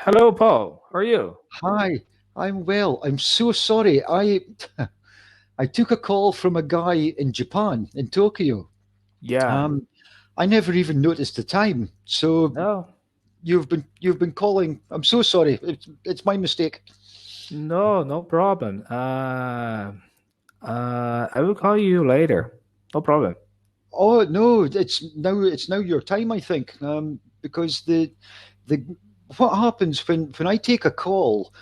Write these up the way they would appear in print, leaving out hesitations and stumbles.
Hello, Paul. How are you? Hi, I'm well. I'm so sorry. I took a call from a guy in Japan, in Tokyo. Yeah. Um, I never even noticed the time. So No, you've been calling. I'm so sorry. It's my mistake. no problem. I will call you later. No problem. Oh no, it's now your time, I think. Because the what happens when I take a call,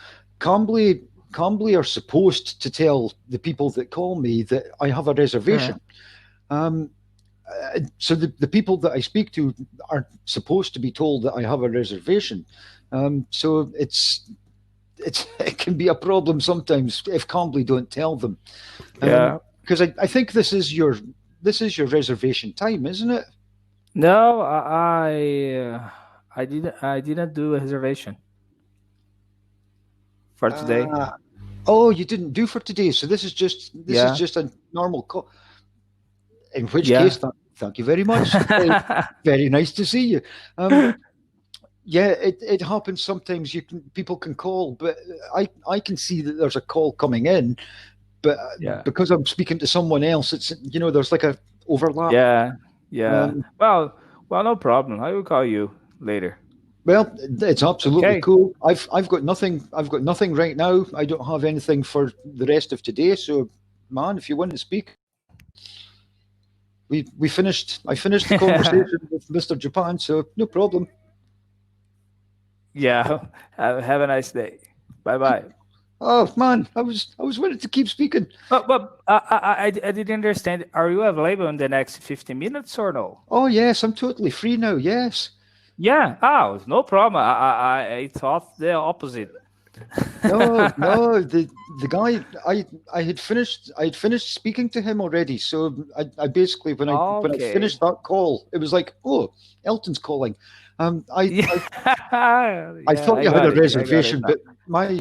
Cambly are supposed to tell the people that call me that I have a Uh, reservation. Um, so the people that I speak to are supposed to be told that I have a reservation. So it can be a problem sometimes if Cambly don't tell them. yeah. Because I think this is your reservation time, isn't it? No, I didn't do a reservation for today. Uh, oh, you didn't do for today, so this is Yeah. just a normal call. In which case, Yeah. thank you very much. Very nice to see you. Um, Yeah, it happens sometimes. People can call, but I can see that there's a call coming in, but Yeah. because I'm speaking to someone else, it's there's like a overlap. Yeah. Yeah. Um, Well, no problem. I will call you later. well, it's absolutely Okay. cool. I've got nothing. I've got nothing right now. I don't have anything for the rest of today. So, man, if you want to speak, we finished. I finished the conversation with Mister Japan, so no problem. Yeah. Have a nice day. Bye bye. Oh man, I was wanting to keep speaking. But I didn't understand. Are you available in the next 15 minutes or no? Oh yes, I'm totally free now. Yes. Yeah. Oh, no problem. I thought the opposite. No, no, the guy I had finished speaking to him already. So I basically when I Okay. finished that call, it was like, oh, Elton's calling. Um, I Yeah. I, I Yeah, thought I you had got a it. I got it reservation, now. but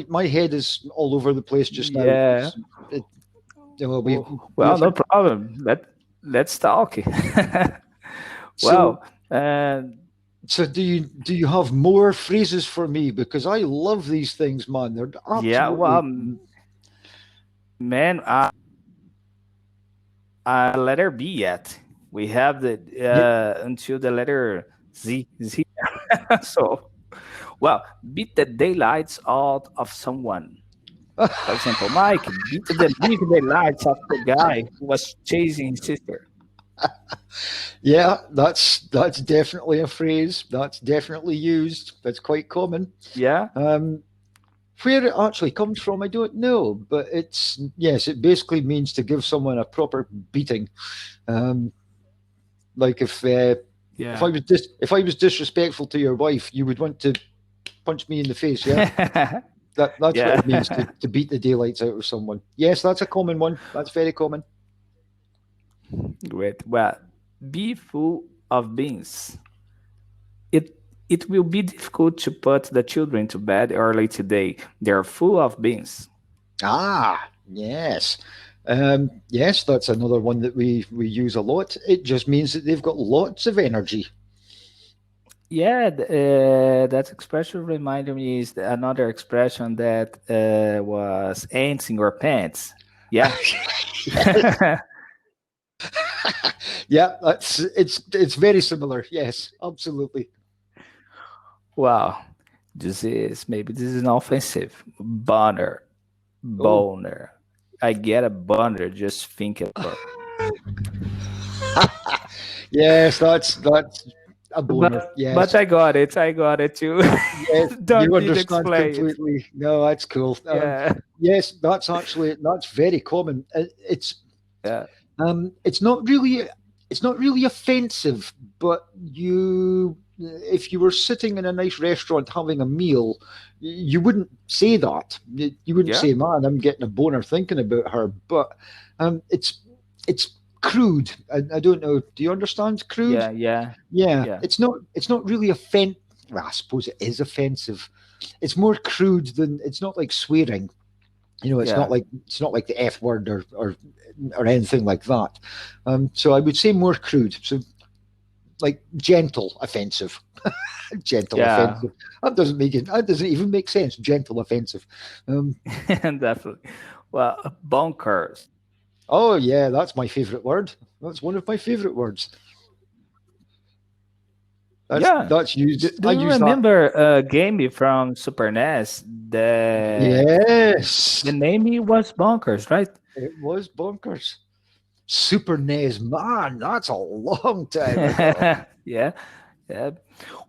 my head is all over the place just now. Yeah. It, we Well, we've no had, problem. Let's talk. so Well, and so do you have more phrases for me because I love these things, man. They're yeah, well, absolutely man, letter B yet. We have the yeah. until the letter Z. Z. So, well, beat the daylights out of someone. For example, Mike beat the daylights of the guy who was chasing his sister. Yeah, that's definitely a phrase. That's definitely used. That's quite common. Yeah, Um, where it actually comes from, I don't know, but it's yes, it basically means to give someone a proper beating. Um, like if yeah, I was disrespectful to your wife, you would want to punch me in the face. Yeah, that's what it means to yeah. to beat the daylights out of someone. Yes, that's a common one. That's very common. Great. Well, be full of beans. It it will be difficult to put the children to bed early today. They are full of beans. Ah, yes. Yes, that's another one that we use a lot. It just means that they've got lots of energy. Yeah, that expression reminded me is another expression that was ants in your pants. Yeah. Yeah, it's very similar. Yes, absolutely. Wow. This is not offensive. Boner. Oh, Boner. I get a boner just thinking about it. yes, that's a boner. But Yes, I got it. I got it too. yes, you Don't need to understand explain it. completely. No, that's cool. Yeah. Yes, that's very common. Yeah. It's not really offensive, but if you were sitting in a nice restaurant having a meal, you wouldn't say that. You wouldn't Yeah. say, "Man, I'm getting a boner thinking about her." But it's crude. I don't know. Do you understand crude? Yeah. Yeah. Yeah, Yeah. it's not really well, I suppose it is offensive. It's more crude than it's not like swearing. It's not Yeah. like the F word or anything like that. So I would say more crude. So like gentle offensive. Gentle Yeah, offensive. That doesn't make it. That doesn't even make sense. Gentle offensive. Um, definitely. Well, bunkers. oh yeah, that's my favorite word. That's one of my favorite words. Yeah. That's Do, used. do I you use that. remember a game from Super NES that the Yes, name was Bunkers, right? it was bonkers. Super NES, man, that's a long time ago. Yeah, yeah.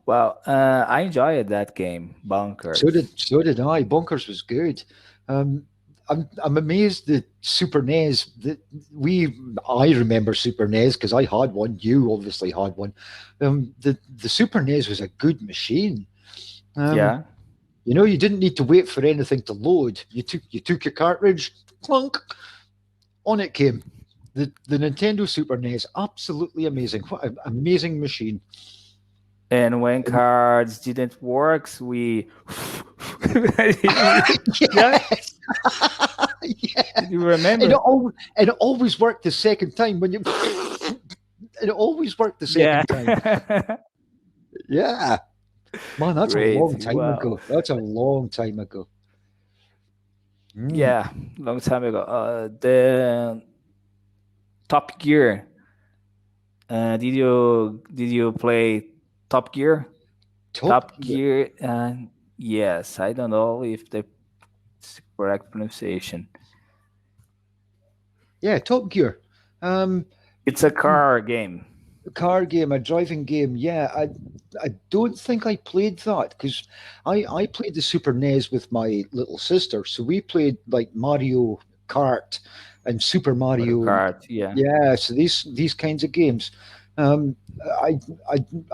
Well, I enjoyed that game, Bunkers. So did I. Bonkers was good. Um, I'm amazed that Super NES that we I remember Super NES because I had one. You obviously had one. The Super NES was a good machine. Um, Yeah, you didn't need to wait for anything to load. You took your cartridge, clunk, on it came. The Nintendo Super NES, absolutely amazing. What an amazing machine. and when And cards didn't work, we, yeah. yes, yeah. Did you And remember? it always worked the second time when you. It always worked the Yeah, second time. Yeah, man, that's a long great. time Wow. ago. That's a long time ago. Mm. Yeah, long time ago. The Top Gear. Did you play Top Gear? Top Top Gear. Gear. Yes, I don't know if the correct pronunciation. Yeah, Top Gear. Um, It's a car game. a car game, a driving game. Yeah, I don't think I played that because I played the Super NES with my little sister, so we played like Mario Kart and Super Mario Mario. Kart. Yeah, Yeah, so these kinds of games. Um, I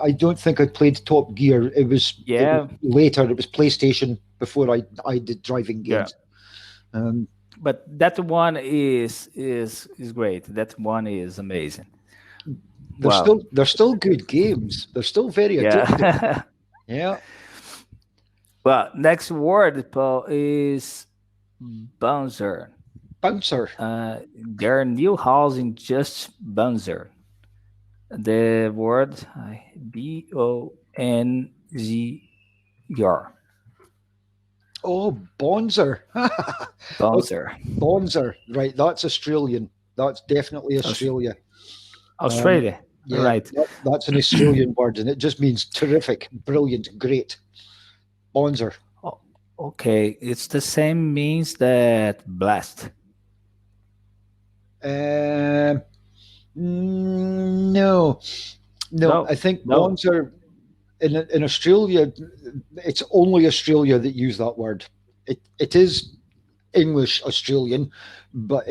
I don't think I played Top Gear. It was yeah, later. It was PlayStation before I did driving yeah. games. Um, But that one is great. That one is amazing. Wow. they're still good games. They're still very addictive. Yeah. Yeah, Well, next word, Paul, is bouncer. bouncer. Their new housing just bouncer. The word Bonzer. Oh, Bonzer. Okay, Bonzer. Bonzer. Right, that's Australian. That's definitely Aus- Australia. Um, Australia. yeah, Right. that's an Australian word, and it just means terrific, brilliant, great. Bonzer. O- Okay, it's the same means that blast. Um, no, no. I No, think no. Bonzer in Australia, it's only Australia that use that word. It is English Australian, but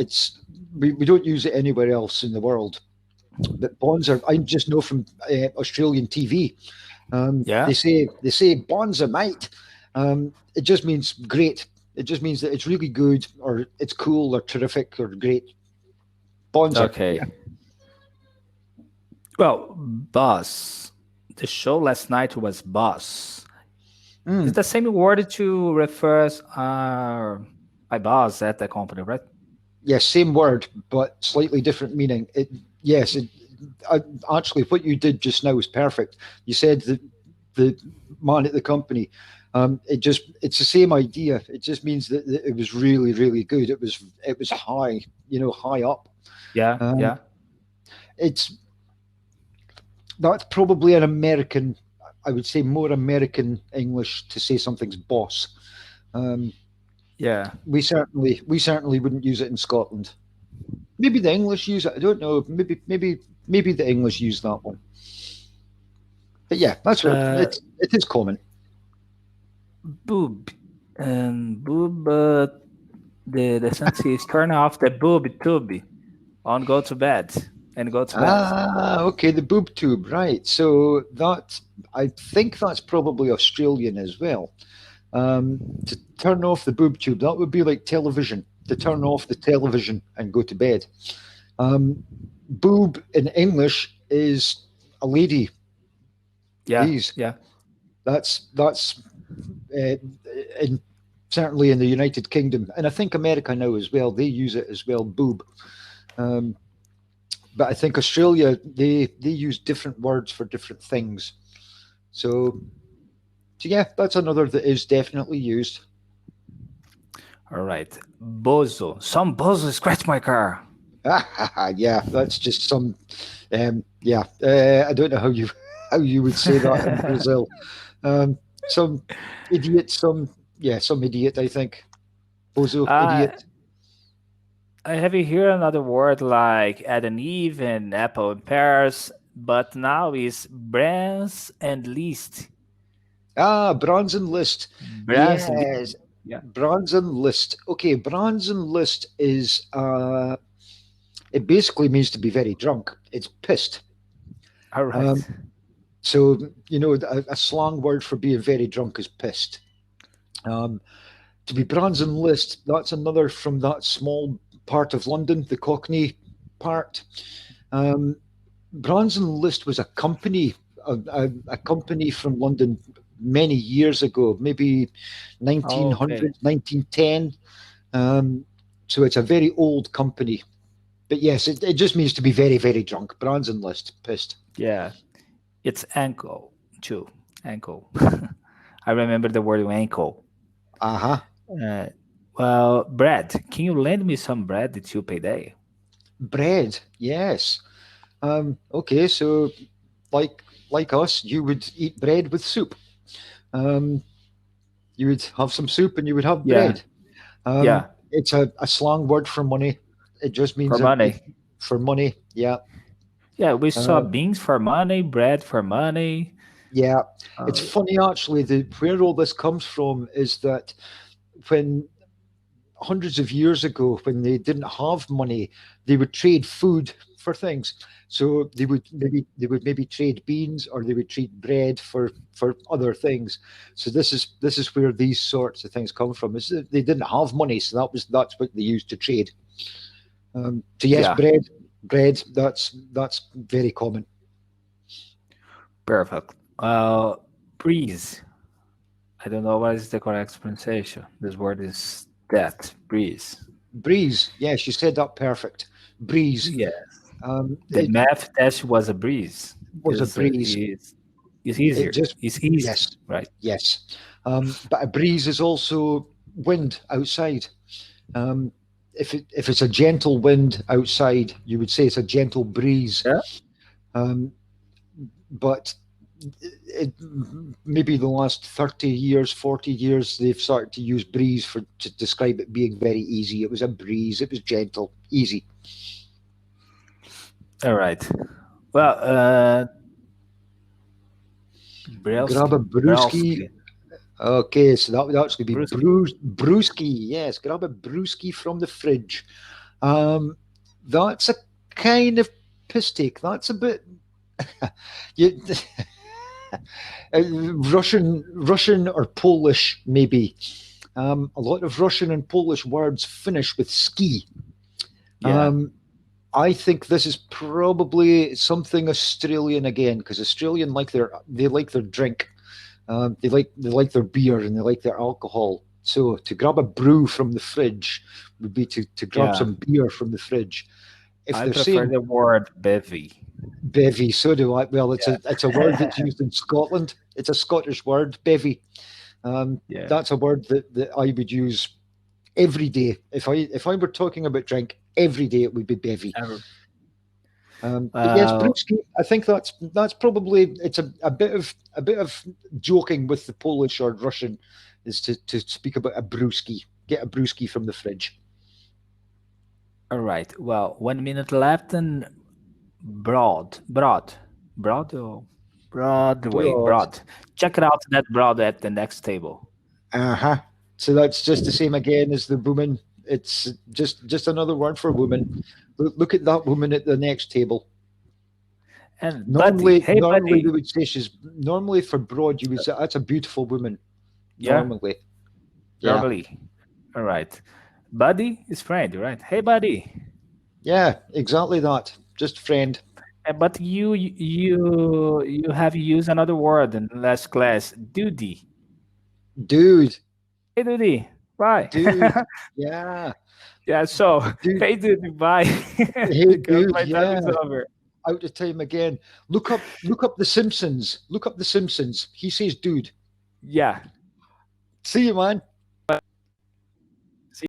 we don't use it anywhere else in the world. But Bonzer, I just know from Australian TV. Yeah. They say Bonzer, mate. It just means great. It just means that it's really good, or it's cool, or terrific, or great. Bonzer. Okay. Yeah. Well, boss. The show last night was boss. It's Mm. the same word to refers my boss at the company, right? Yes, same word, but slightly different meaning. Yes, I, actually, what you did just now was perfect. You said that the man at the company. It's the same idea. It just means that it was really, really good. It was high, high up. Yeah, Um, yeah, it's that's probably an American. I would say more American English to say something's boss. Um, yeah. we certainly wouldn't use it in Scotland. Maybe the English use it. I don't know. Maybe the English use that one. But yeah, that's what Uh, it is common. boob and boob. The sentence is turn off the boob tube on go to bed and go to bed. Okay, the boob tube, right? So that I think that's probably Australian as well. To turn off the boob tube, that would be like television. To turn off the television and go to bed. Um, Boob in English is a lady. Yeah, These yeah. that's uh, in certainly in the United Kingdom, and I think America now as well. They use it as well. Boob. Um, but I think Australia they use different words for different things. So yeah, that's another that is definitely used. All right. Bozo. Some bozo scratch my car. Yeah, that's just some. Yeah, I don't know how you how you would say that in Brazil. Some idiot, some yeah, some idiot. I think bozo Uh, idiot. I have you hear another word like Adam and Eve and Apple and pears, but now is brands and list. Ah, Bronze and List. Brands and list. Yes, Yeah. Bronze and List. Okay, Bronze and List is it basically means to be very drunk. It's pissed. All Um, right. so you know, a slang word for being very drunk is pissed. Um, to be Bronze and List, that's another from that small part of London, the Cockney part. Um, Bronze and List was a company, a company from London many years ago, maybe Okay. 1900, 1910. Um, so it's a very old company. But yes, it just means to be very, very drunk. Bronze and List, pissed. Yeah. It's ankle too. Ankle. I remember the word ankle. Uh-huh. Uh, well, bread. Can you lend me some bread to payday? Bread, yes. Okay, so like like us, you would eat bread with soup. Um, you would have some soup and you would have Yeah. bread. Yeah. It's a slang word for money. It just For means money. for money. Yeah. Yeah, we saw Uh, beans for money, bread for money. yeah. It's Uh, funny actually. Where all this comes from is that when hundreds of years ago, when they didn't have money, they would trade food for things. So they would maybe trade beans or they would trade bread for other things. So this is where these sorts of things come from. Is that they didn't have money, so that's what they used to trade. So yes, yeah, bread. That's very common. perfect. Breeze. I don't know what is the correct pronunciation. This word is that breeze. Breeze. Yes, you said that perfect. Breeze. Yeah, the It math test was a breeze was a because breeze. it's It easier. just It's easy, yes, right? yes. But a breeze is also wind outside. Um, if it's a gentle wind outside, you would say it's a gentle breeze. Yeah. Um, but it, maybe the last 30 years, 40 years, they've started to use breeze for to describe it being very easy. It was a breeze. It was gentle, easy. All right. Well, Grab a Brelsky, brewski. Brelsky, Okay, so that would actually be Brewski. brewski. Yes, grab a brewski from the fridge. Um, that's a kind of piss take. That's a bit you, Russian or Polish maybe. A lot of Russian and Polish words finish with ski. Yeah, Um, I think this is probably something Australian again because Australian they like their drink. They like their beer and they like their alcohol. So to grab a brew from the fridge would be to grab yeah. some beer from the fridge. If I they're prefer saying the word bevy. bevy, so do I. Well, it's a word Yeah. that's used in Scotland. It's a Scottish word, bevy. Yeah. That's a word that I would use every day. If I were talking about drink, every day it would be bevy. Uh, But yes, uh, brewski. I think that's probably it's a bit of joking with the Polish or Russian is to speak about a brewski. Get a brewski from the fridge. all right. Well, 1 minute left and broad or Broadway, Broad. broad. Check it out that broad at the next table. Uh-huh. So that's just the same again as the woman. It's just another word for woman. Look at that woman at the next table. And buddy, Normally, hey normally they buddy. would say she's normally for broad. You would say that's a beautiful woman. Yeah, Normally, yeah, normally. All right. Buddy is friend, right? Hey buddy. yeah, exactly that. Just friend, But you have used another word in last class, duty. dude. Hey duty. Bye. dude. Yeah, Yeah. So, dude. hey, dude, bye. Hey, Because dude. my time Yeah, is over. out of time again. Look up the Simpsons. Look up the Simpsons. He says, "Dude." Yeah. See you, man.